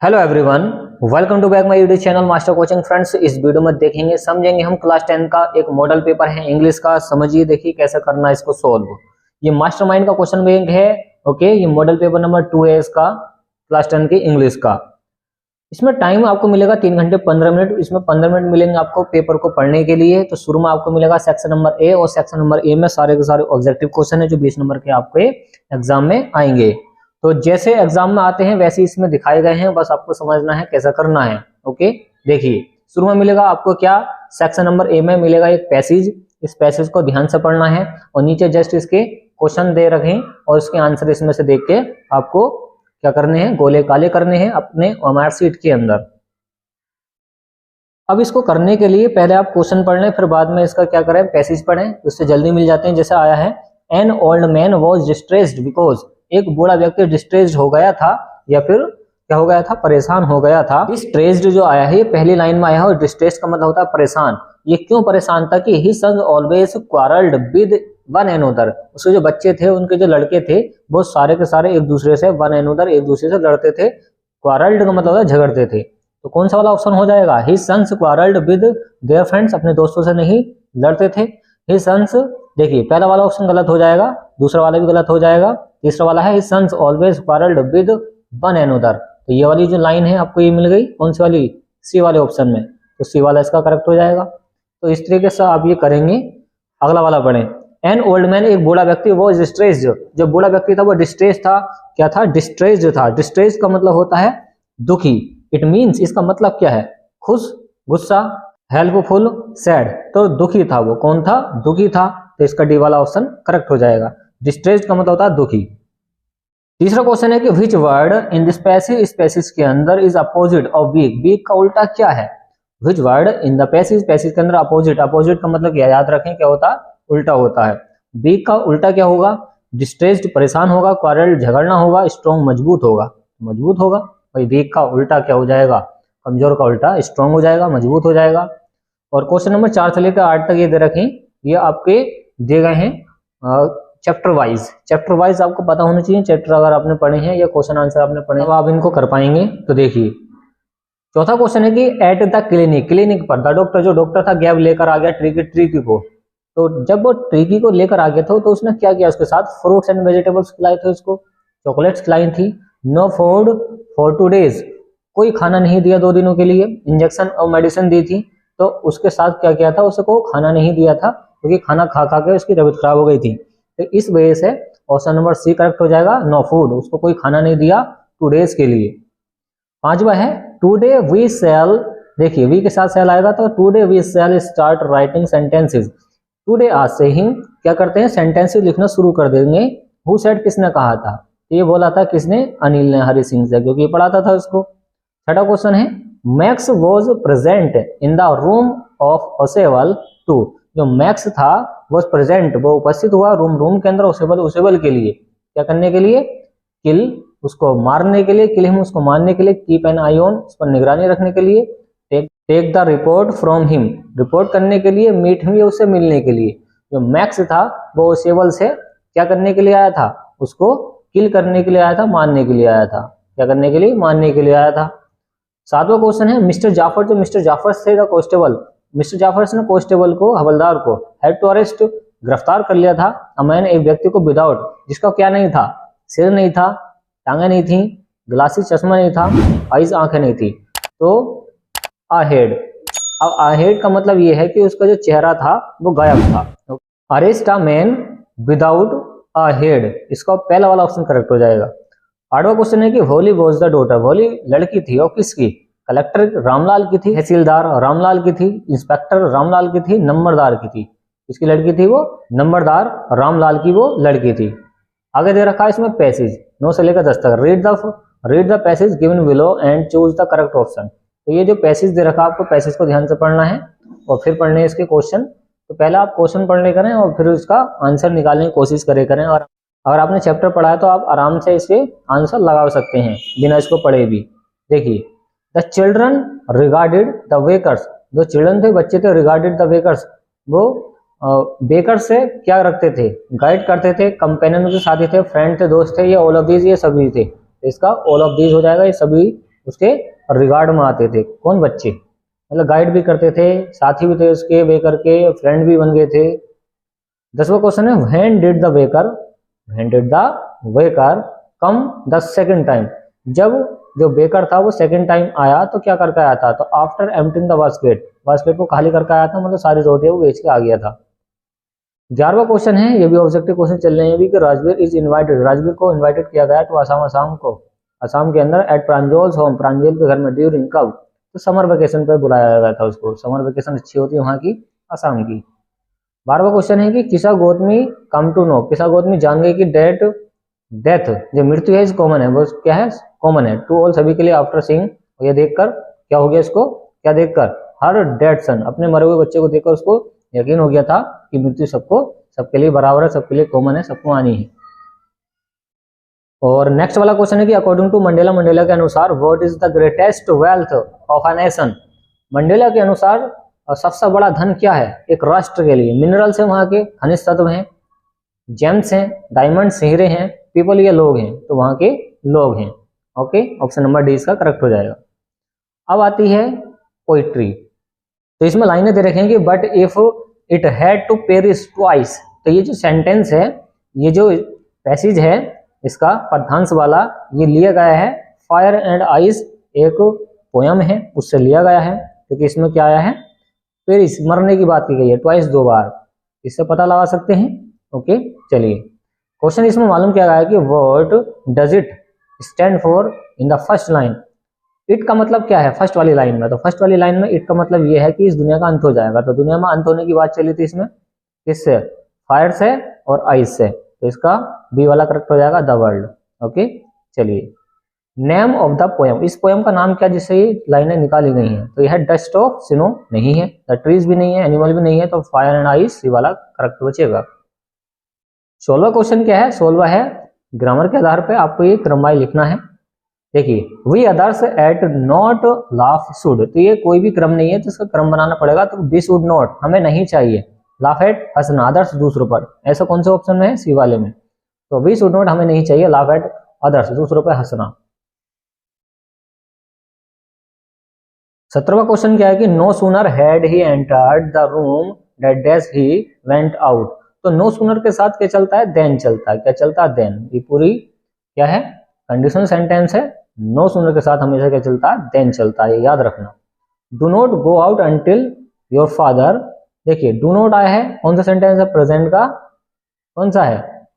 Hello everyone, welcome to back my YouTube channel master coaching. Friends, इस video में देखेंगे समझेंगे हम क्लास 10 का एक मॉडल पेपर है इंग्लिश का। समझिए, देखिए कैसे करना है इसको सोल्व। ये मास्टरमाइंड का क्वेश्चन बैंक है। ओके, ये मॉडल पेपर नंबर 2 है इसका, क्लास 10 के इंग्लिश का। इसमें टाइम आपको मिलेगा 3 घंटे 15 मिनट। इसमें 15 मिनट मिलेंगे आपको पेपर को पढ़ने के लिए। तो शुरू में आपको मिलेगा सेक्शन नंबर ए, और सेक्शन नंबर ए में सारे के सारे ऑब्जेक्टिव क्वेश्चन है जो 20 नंबर के आपके एग्जाम में आएंगे। तो जैसे एग्जाम में आते हैं वैसे इसमें दिखाए गए हैं, बस आपको समझना है कैसा करना है। ओके, देखिए शुरू में मिलेगा आपको क्या, सेक्शन नंबर ए में मिलेगा एक पैसेज। इस पैसेज को ध्यान से पढ़ना है और नीचे जस्ट इसके क्वेश्चन दे रखे हैं और इसके आंसर इसमें से देख के आपको क्या करने हैं, गोले काले करने हैं अपने मार्क शीट के अंदर। अब इसको करने के लिए पहले आप क्वेश्चन पढ़ लें, फिर बाद में इसका क्या करें, पैसेज पढ़ें, उससे जल्दी मिल जाते हैं। जैसे आया है, an old man was distressed because, एक बूढ़ा व्यक्ति डिस्ट्रेस्ड हो गया था, या फिर क्या हो गया था, परेशान हो गया था। डिस्ट्रेस्ड जो आया है ये पहली लाइन में आया है, और डिस्ट्रेस्ड का मतलब होता है परेशान। ये क्यों परेशान था कि he sons always quarrelled with one another, उसके जो बच्चे थे, उनके जो लड़के थे, वो सारे के सारे एक दूसरे से वन एनोदर, एक दूसरे से लड़ते थे। क्वारल्ड का मतलब होता है झगड़ते थे। तो कौन सा वाला ऑप्शन हो जाएगा, he sons quarrelled with their friends, अपने दोस्तों से नहीं लड़ते थे। ही सन्स, देखिए पहला वाला ऑप्शन गलत हो जाएगा, दूसरा वाला भी गलत हो जाएगा, तीसरा वाला है, he sons always quarrelled with one another. तो ये वाली जो लाइन है आपको ये मिल गई, कौन सी वाली, सी वाले ऑप्शन में। तो सी वाला इसका करेक्ट हो जाएगा। तो इस तरीके से आप ये करेंगे। अगला वाला पढ़ें, एन ओल्ड मैन, एक बूढ़ा व्यक्ति, वो डिस्ट्रेस्ड, जो बूढ़ा व्यक्ति था वो डिस्ट्रेस था। क्या था, डिस्ट्रेस्ड था। डिस्ट्रेस का मतलब होता है दुखी। इट मीन्स, इसका मतलब क्या है, खुश, गुस्सा, हेल्पफुल, सैड। तो दुखी था वो, कौन था, दुखी था। तो इसका डी वाला ऑप्शन करेक्ट हो जाएगा। डिस्ट्रेस्ड का मतलब होता है दुखी। तीसरा क्वेश्चन है कि which word in this passage, इस पैसेज के अंदर is opposite of weak, weak का उल्टा क्या है। Which word in the passage, passage के अंदर अपोजिट, अपोजिट का मतलब क्या, याद रखें क्या होता है, उल्टा होता है। वीक का उल्टा क्या होगा, डिस्ट्रेस्ड परेशान होगा, क्वारल्ड झगड़ना होगा, स्ट्रॉन्ग मजबूत होगा, मजबूत होगा। भाई वीक का उल्टा क्या हो जाएगा, कमजोर का उल्टा स्ट्रॉन्ग हो जाएगा, मजबूत हो जाएगा। और क्वेश्चन नंबर 4 से लेकर 8 तक ये दे रखें, ये आपके दिए गए हैं चैप्टर वाइज। चैप्टर वाइज आपको पता होना चाहिए, चैप्टर अगर आपने पढ़े हैं या क्वेश्चन आंसर आपने पढ़े, तो आप इनको कर पाएंगे। तो देखिए चौथा क्वेश्चन है कि एट द क्लिनिक, क्लिनिक पर द डॉक्टर, जो डॉक्टर था गैब लेकर आ गया ट्रिकी को। तो जब वो ट्रिकी को लेकर आ गया था तो उसने क्या किया, उसके साथ फ्रूट्स एंड वेजिटेबल्स खिलाए थे उसको, चॉकलेट्स खिलाई थी। नो फूड फॉर 2 days, कोई खाना नहीं दिया 2 दिनों के लिए। इंजेक्शन और मेडिसिन दी थी, तो उसके साथ क्या किया था, उसको खाना नहीं दिया था, क्योंकि खाना खा खा के उसकी तबीयत खराब हो गई थी। तो इस वजह से ऑप्शन नंबर सी करेक्ट हो जाएगा, नो फूड, उसको कोई खाना नहीं दिया 2 days के लिए। पांचवा है, टुडे वी शैल, देखिए वी के साथ शैल आएगा, तो today we shall start writing sentences. Today आज से ही क्या करते हैं, सेंटेंसेस लिखना शुरू कर देंगे। हु सेड, किसने कहा था, ये बोला था किसने, अनिल ने, हरि सिंह से, क्योंकि पढ़ाता था उसको। छठा क्वेश्चन है, Max was present in the room of ओसेबल टू, जो मैक्स था वो प्रेजेंट, वो उपस्थित हुआ रूम के अंदर ओसेबल के लिए, क्या करने के लिए, किल, उसको मारने के लिए, किल हिम, उसको मारने के लिए, कीप एन आई ऑन, उस पर निगरानी रखने के लिए, take the report from him, report करने के लिए, मीट हिम, उससे मिलने के लिए। जो मैक्स था वो ओसेबल से क्या करने के लिए आया था, उसको किल करने के लिए आया था, मारने के लिए आया था, क्या करने के लिए, मारने के लिए आया था। सातवां क्वेश्चन है, मिस्टर जाफर, जो मिस्टर जाफर थे द कांस्टेबल, मिस्टर जाफर ने कांस्टेबल को, हवलदार को, हैड टू अरेस्ट, गिरफ्तार कर लिया था, अ मैन, एक व्यक्ति को, विदाउट, जिसका क्या नहीं था, सिर नहीं था, टांगे नहीं थी, ग्लासेस, चश्मा नहीं था, आइज, आंखें नहीं थी। तो अहेड, अब अहेड का मतलब ये है कि उसका जो चेहरा था वो गायब था। Arrest a man without a head, इसका पहला वाला ऑप्शन करेक्ट हो जाएगा। आठवां क्वेश्चन है कि भोली वॉज द डॉटर, भोली लड़की थी, और किसकी, कलेक्टर रामलाल की थी, तहसीलदार रामलाल की थी, इंस्पेक्टर रामलाल की थी, नंबरदार की थी, किसकी लड़की थी वो, नंबरदार रामलाल की वो लड़की थी। आगे दे रखा है इसमें पैसेज 9 से लेकर 10 तक, read the passage given below and choose the correct option. तो ये जो पैसेज दे रखा है आपको पैसेज को ध्यान से पढ़ना है और फिर पढ़ने इसके क्वेश्चन। तो पहले आप क्वेश्चन पढ़ने करें और फिर उसका आंसर निकालने की कोशिश करें। और अगर आपने चैप्टर पढ़ा है तो आप आराम से इसके आंसर लगा सकते हैं बिना इसको पढ़े भी। देखिए, द चिल्ड्रन रिगार्डेड द वेकर्स, जो चिल्ड्रन थे, बच्चे थे, रिगार्डेड द वेकर्स, वो बेकर से क्या रखते थे, गाइड करते थे, कंपेनियन के साथी थे, फ्रेंड थे, दोस्त थे, ये ऑल ऑफ दीज, ये सभी थे। इसका ऑल ऑफ दीज हो जाएगा, ये सभी उसके रिगार्ड में आते थे। कौन? बच्चे, मतलब गाइड भी करते थे, साथी भी थे उसके, बेकर के फ्रेंड भी बन गए थे। 10वां क्वेश्चन है when did the waker come the second time, जब जो बेकर था वो सेकंड टाइम आया तो क्या करके आया था? तो आफ्टर एम्प्टिंग द बास्केट को खाली करके आया था, मतलब सारी रोटियां वो बेच के आ गया था। 11वां क्वेश्चन है, ये भी ऑब्जेक्टिव क्वेश्चन चल रहे हैं अभी, कि राजवीर इज इनवाइटेड, राजवीर को इनवाइटेड किया गया टू असम के अंदर एट प्रांजोल्स होम, प्रांजल के घर में, ड्यूरिंग कब? तो समर वेकेशन पे बुलाया गया था उसको, समर वेकेशन अच्छी होती है वहाँ की, असम की। 12वां क्वेश्चन है कि किसा गौतमी कम टू नो, किसा गौतमी जान गई कि डेथ जो मृत्यु है इस कॉमन है, वो क्या है? कॉमन है टू ऑल, सभी के लिए, आफ्टर सीइंग, ये देखकर क्या हो गया इसको? क्या देखकर? हर डेड सन, अपने मरे हुए बच्चे को देखकर उसको यकीन हो गया था कि मृत्यु सबके लिए बराबर है, सबके लिए कॉमन है, सबको आनी है। और नेक्स्ट वाला क्वेश्चन है कि अकॉर्डिंग टू मंडेला के अनुसार what is the greatest wealth of a nation, Mandela के अनुसार सबसे बड़ा धन क्या है एक राष्ट्र के लिए? मिनरल्स है, वहां के खनिज तत्व हैं, जेम्स हैं, डायमंड्स हीरे हैं, पीपल ये लोग हैं, तो वहां के लोग हैं। ओके, ऑप्शन नंबर डी इसका करेक्ट हो जाएगा। अब आती है पोइट्री, तो इसमें लाइनें दे रखे हैं कि but if it had to perish twice, तो ये जो सेंटेंस है, ये जो पैसेज है इसका पद्यांश वाला, ये लिया गया है फायर एंड आइस, एक पोयम है उससे लिया गया है, क्योंकि इसमें क्या आया है? पेरिस, मरने की बात की गई है, ट्वाइस, 2 बार, इससे पता लगा सकते हैं। ओके, चलिए क्वेश्चन इसमें मालूम किया गया है कि what does it stand for in the first line, it का मतलब क्या है फर्स्ट वाली लाइन में? तो फर्स्ट वाली लाइन में इट का मतलब ये है कि इस दुनिया का अंत हो जाएगा, तो दुनिया में अंत होने की बात चली थी इसमें, किससे? फायर से और आइस से, तो इसका बी वाला करेक्ट हो जाएगा, द वर्ल्ड। ओके, चलिए नेम ऑफ द पोयम, इस पोयम का नाम क्या जिससे ये लाइनें निकाली गई हैं? तो यह डस्ट ऑफ स्नो नहीं है, द ट्रीज भी नहीं है, एनिमल भी नहीं है, तो फायर एंड आइस, ये वाला करेक्ट बचेगा। 16वां क्वेश्चन क्या है? 16वां है ग्रामर के आधार पर आपको ये क्रमवार लिखना है। देखिए, we others at not laugh should, तो ये कोई भी क्रम नहीं है, तो इसका क्रम बनाना पड़ेगा, तो वी शुड नॉट हमें नहीं चाहिए, लाफ एट हंसना, अदर्स दूसरों पर, ऐसा कौन से ऑप्शन में है? सी वाले में, तो वी शुड नॉट हमें नहीं चाहिए, लाफ एट अदर्स दूसरों पर हंसना। 17वां क्वेश्चन क्या है कि no sooner had he entered the room that dash he went out, तो नो सूनर के साथ क्या चलता है? देन चलता है, क्या चलता है? देन, ये पूरी क्या है? कंडीशनल सेंटेंस है, नो सूनर के साथ हमेशा क्या चलता है? देन चलता है, याद रखना। Do not go out until your father, देखिए डू नॉट आया है, कौन सा सेंटेंस है? प्रेजेंट का कौन सा है?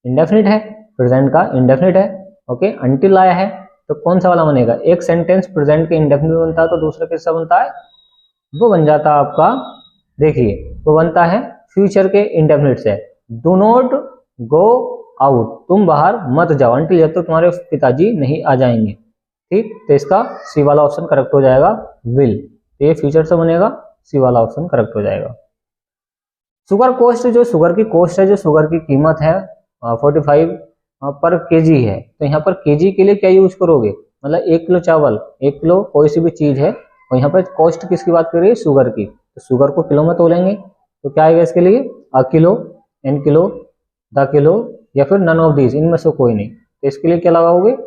इंडेफिनिट है, प्रेजेंट का इंडेफिनिट है। ओके, अंटिल आया है, तो कौन सा वाला बनेगा? एक सेंटेंस प्रेजेंट के इंडेफिनिट बनता है, तो दूसरा किसका बनता है? वो बन जाता है आपका, देखिए वो बनता है फ्यूचर के इंडेफिनिट से। डू नॉट गो आउट, तुम बाहर मत जाओ, अंटिल, जब तक तुम्हारे पिताजी नहीं आ जाएंगे। ठीक, तो इसका सी वाला ऑप्शन करेक्ट हो जाएगा, विल, तो ये फ्यूचर से बनेगा, सी वाला ऑप्शन करेक्ट हो जाएगा। शुगर कॉस्ट, जो शुगर की कॉस्ट है, जो शुगर की कीमत है 45 पर केजी है, तो यहाँ पर केजी के लिए क्या यूज करोगे? मतलब 1 किलो चावल, 1 किलो कोई सी भी चीज है, और यहाँ पर कॉस्ट किसकी बात कर रही है? शुगर की, तो शुगर को किलो में तोलेंगे, तो क्या आएगा इसके लिए? A kilo, an kilo, the kilo, या फिर नन ऑफ दीज, इनमें से कोई नहीं, तो इसके लिए क्या लगाओगे?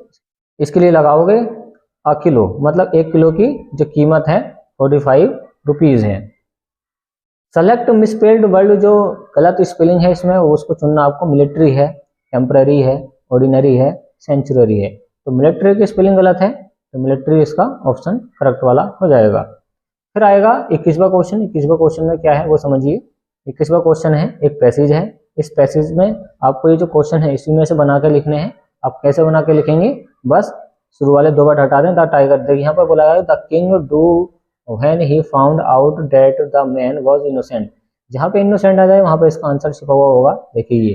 इसके लिए लगाओगे अ किलो, मतलब 1 किलो की जो कीमत है 45 रुपीज है। सेलेक्ट मिसस्पेल्ड वर्ड, जो गलत स्पेलिंग है इसमें उसको चुनना आपको, मिलिट्री है, टेम्पररी है, ऑर्डिनरी है, सेंचुरी है, तो मिलिट्री की स्पेलिंग गलत है, तो मिलिट्री इसका ऑप्शन करेक्ट वाला हो जाएगा। फिर आएगा 21वां क्वेश्चन, 21वां क्वेश्चन में क्या है वो समझिए। 21वां क्वेश्चन है, एक पैसेज है, इस पैसेज में आपको ये जो क्वेश्चन है इसी में से बना के लिखने हैं। आप कैसे बना के लिखेंगे? बस शुरू वाले 2 वर्ड हटा दें, द टाइगर, देखिए यहाँ पर बोला गया the king do when he found out that the man was innocent, जहाँ पे इनोसेंट आ जाए वहाँ पे इसका आंसर छिपा हुआ होगा, देखिए ये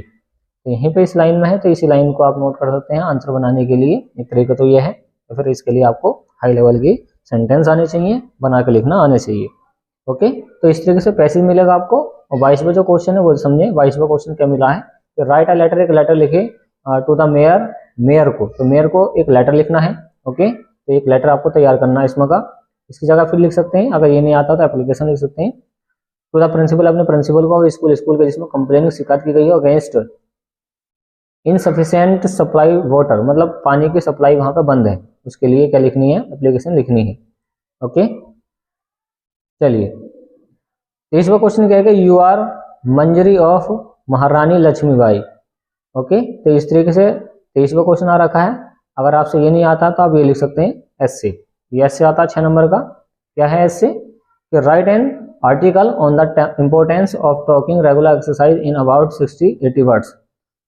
तो यहीं पे इस लाइन में है, तो इसी लाइन को आप नोट कर सकते हैं आंसर बनाने के लिए। एक तरीका तो ये है, तो फिर इसके लिए आपको हाई लेवल की सेंटेंस आने चाहिए, बना के लिखना आने चाहिए। ओके, तो इस तरीके से पैसेज मिलेगा आपको। और 22वां जो क्वेश्चन है वो समझे, 22वां क्वेश्चन क्या मिला है? तो राइट अ लेटर, एक लेटर लिखे टू द मेयर, मेयर को, तो मेयर को एक लेटर लिखना है। ओके, तो एक लेटर आपको तैयार करना है इसमें का, इसकी जगह फिर लिख सकते हैं, अगर ये नहीं आता तो एप्लीकेशन लिख सकते हैं। टू द प्रिंसिपल, अपने प्रिंसिपल को, स्कूल के जिसमें कंप्लेन शिकायत की गई है अगेंस्ट इनसफिशिएंट सप्लाई वाटर, मतलब पानी की सप्लाई वहां पे बंद है, उसके लिए क्या लिखनी है, एप्लीकेशन लिखनी है। ओके, चलिए 23वां क्वेश्चन क्या है कि यू आर मंजरी ऑफ महारानी लक्ष्मीबाई। ओके, तो इस तरीके से 23वां क्वेश्चन आ रखा है। अगर आपसे ये नहीं आता तो आप ये लिख सकते हैं एस से, ये एस से आता है 6 नंबर का। क्या है एस से कि right an article on the importance of talking regular exercise in about 60-80 words.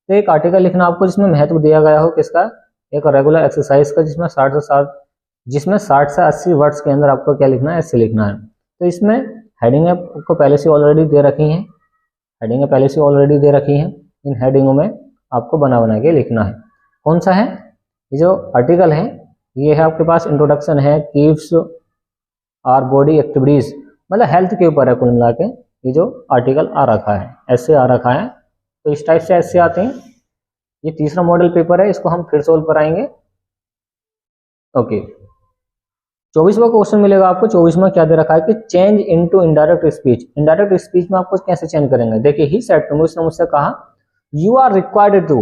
तो एक आर्टिकल लिखना आपको जिसमें महत्व दिया गया हो किसका, एक रेगुलर एक्सरसाइज का, जिसमें 60 से 80 वर्ड्स के अंदर आपको क्या लिखना है, ऐसे लिखना है। तो इसमें हेडिंग आपको पहले से ऑलरेडी दे रखी हैं, हेडिंग पहले से ऑलरेडी दे रखी हैं। इन हेडिंगों में आपको बना के लिखना है। कौन सा है ये जो आर्टिकल है, ये है आपके पास इंट्रोडक्शन है, कीप्स आर बॉडी एक्टिविटीज, मतलब हेल्थ के ऊपर है कुल मिला के ये जो आर्टिकल आ रखा है, ऐसे आ रखा है। तो इस टाइप से ऐसे आते हैं। ये तीसरा मॉडल पेपर है, इसको हम फिर सोल्व कराएंगे। ओके, 24वां क्वेश्चन मिलेगा आपको। 24वां क्या दे रखा है कि change into indirect speech. Indirect speech में आपको कैसे चेंज करेंगे, देखिए ही सेड टू मी, उसने मुझसे कहा you are required to,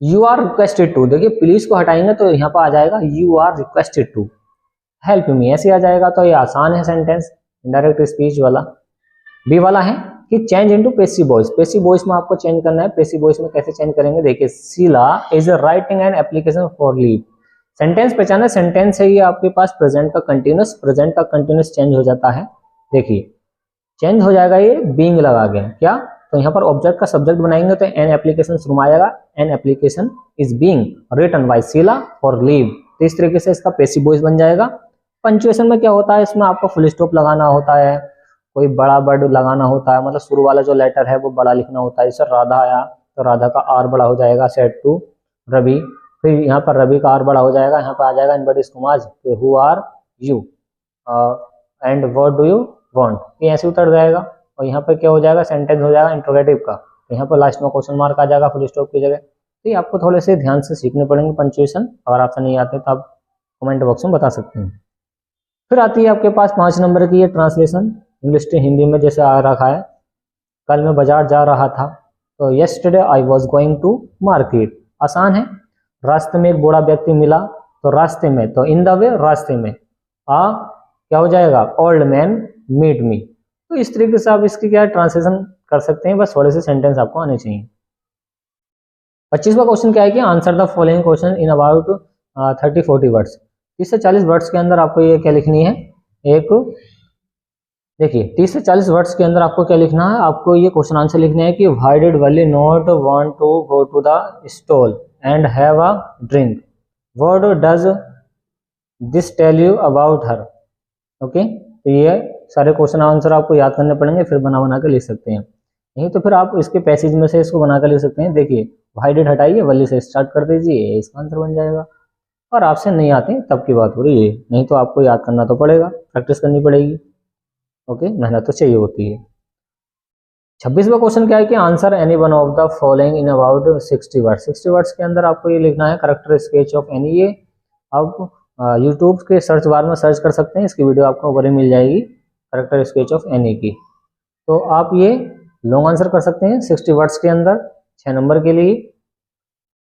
you are requested to. देखिए प्लीज को हटाएंगे तो यहाँ पर आ जाएगा you are requested to help me, ऐसे आ जाएगा। तो ये आसान है सेंटेंस इनडायरेक्ट स्पीच वाला। बी वाला है कि change into passive voice. Passive voice में आपको चेंज करना है। पैसिव वॉइस में कैसे चेंज करेंगे, देखिए Sheela is writing an application for leave. Sentence पहचाना, सेंटेंस है ये आपके पास प्रेजेंट का कंटिन्यूस, प्रेजेंट का कंटिन्यूस चेंज हो जाता है। देखिए चेंज हो जाएगा ये बीइंग लगा के, क्या तो यहाँ पर ऑब्जेक्ट का सब्जेक्ट बनाएंगे तो एन एप्लीकेशन शुरू आएगा, an application is being written by Sheela for leave. तो इस तरीके से इसका पैसिव वॉइस बन जाएगा। पंक्चुएशन में क्या होता है, इसमें आपको फुल स्टॉप लगाना होता है, कोई बड़ा वर्ड लगाना होता है, मतलब शुरू वाला जो लेटर है वो बड़ा लिखना होता है। जैसे राधा आया तो राधा का आर बड़ा हो जाएगा, सेड टू रवि, फिर यहाँ पर रवि का आर बड़ा हो जाएगा, यहाँ पर आ जाएगा inverted commas who are you and what do you want, ये ऐसे उतर जाएगा। और यहाँ पर क्या हो जाएगा, सेंटेंस हो जाएगा इंट्रोगेटिव का, तो यहाँ पर लास्ट में क्वेश्चन मार्क आ जाएगा फुल स्टॉप की जगह। तो ये आपको थोड़े से ध्यान से सीखने पड़ेंगे पंक्चुएशन। अगर आपसे नहीं आते तो आप कमेंट बॉक्स में बता सकते हैं। फिर आती है आपके पास 5 नंबर की ये ट्रांसलेशन इंग्लिश टू हिंदी में, जैसे आ रखा है कल मैं बाजार जा रहा था, तो yesterday I was going to market. आसान है, रास्ते में एक बूढ़ा व्यक्ति मिला, तो रास्ते में, तो इन द वे रास्ते में, क्या हो जाएगा ओल्ड मैन मीट मी। तो इस तरीके से आप इसकी क्या ट्रांसलेशन कर सकते हैं, बस थोड़े से सेंटेंस आपको आने चाहिए। 25वां क्वेश्चन क्या है कि answer the following question in about 30-40 words. 30 से 40 वर्ड्स के अंदर आपको ये क्या लिखनी है, एक देखिए 30 से 40 वर्ड्स के अंदर आपको क्या लिखना है, आपको ये क्वेश्चन आंसर लिखना है कि why did Wally not want to go to the stall and have a drink, what does this tell you about her. Okay, तो ये सारे क्वेश्चन आंसर आपको याद करने पड़ेंगे, फिर बना के लिख सकते हैं। नहीं तो फिर आप इसके पैसेज में से इसको बना कर लिख सकते हैं। देखिए व्हाई डिड हटाइए, वली से स्टार्ट कर दीजिए, इसका आंसर बन जाएगा। और आपसे नहीं आते तब की बात हो रही है, नहीं तो आपको याद करना तो पड़ेगा, प्रैक्टिस करनी पड़ेगी। ओके, मेहनत तो चाहिए होती है। 26वां क्वेश्चन क्या है कि answer any one of the following in about 60 words. 60 words के अंदर आपको ये लिखना है करेक्टर स्केच ऑफ एनी। ये आप यूट्यूब के सर्च बार में सर्च कर सकते हैं, इसकी वीडियो आपको ऊपर ही मिल जाएगी, करेक्टर स्केच ऑफ एनी की। तो आप ये लॉन्ग आंसर कर सकते हैं 60 वर्ड्स के अंदर 6 नंबर के लिए।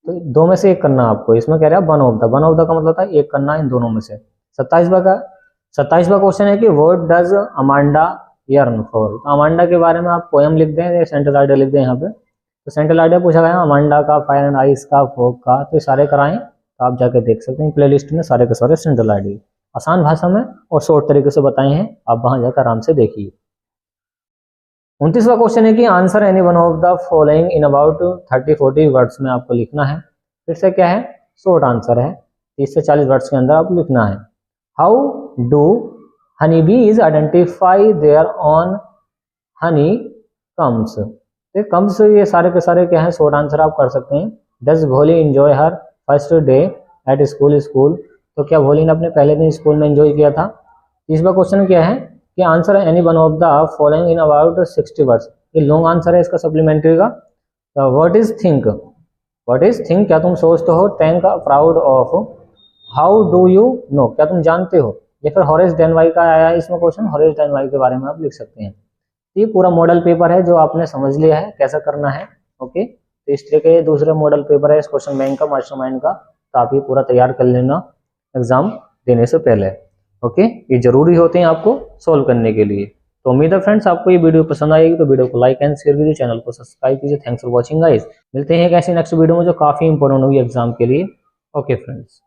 तो दो में से एक करना आपको, इसमें कह रहा है one of the, one of the का मतलब होता है एक करना इन दोनों में से। 27वां क्वेश्चन है कि what does Amanda yearn for. तो अमांडा के बारे में आप पोएम लिख दें, सेंट्रल आइडिया लिख दें यहाँ पे। तो सेंट्रल आइडिया पूछा गया अमांडा का, फायर एंड आइस का, फोक का, तो ये सारे कराएं तो आप जाके देख सकते हैं प्लेलिस्ट में, सारे के सारे सेंट्रल आइडिया आसान भाषा में और शॉर्ट तरीके से बताए हैं, आप वहां जाकर आराम से देखिए। 29वां क्वेश्चन है कि answer any one of the following in about 30-40 words में आपको लिखना है। फिर से क्या है, शॉर्ट आंसर है, 30 से 40 वर्ड्स के अंदर आप लिखना है। हाउ डू हनी बीज identify there on Honey comes. तो कम्स ये सारे के सारे क्या है, शॉर्ट आंसर आप कर सकते हैं। डज भोली enjoy her first day at school, तो क्या भोली ने अपने पहले दिन स्कूल में एंजॉय किया था। 30वां क्वेश्चन क्या है कि answer any one of the following in about 60 words. ये लॉन्ग आंसर है इसका सप्लीमेंट्री का। What is think, what is think क्या तुम सोचते हो, tank proud of, how do you know क्या तुम जानते हो। या फिर हॉरेस डेनवाई का आया है इसमें क्वेश्चन, हॉरेस डेनवाई के बारे में आप लिख सकते हैं। ये पूरा मॉडल पेपर है जो आपने समझ लिया है कैसा करना है। ओके, तो इस तरह के दूसरे मॉडल पेपर है इस क्वेश्चन बैंक का, मास्टरमाइंड का, तो आप ये पूरा तैयार कर लेना एग्जाम देने से पहले। ओके, ये जरूरी होते हैं आपको सोल्व करने के लिए। तो उम्मीद है फ्रेंड्स आपको ये वीडियो पसंद आएगी, तो वीडियो को लाइक एंड शेयर कीजिए, चैनल को सब्सक्राइब कीजिए। Thanks for watching guys. मिलते हैं एक ऐसी नेक्स्ट वीडियो में जो काफी इंपॉर्टेंट होगी एग्जाम के लिए। Okay friends.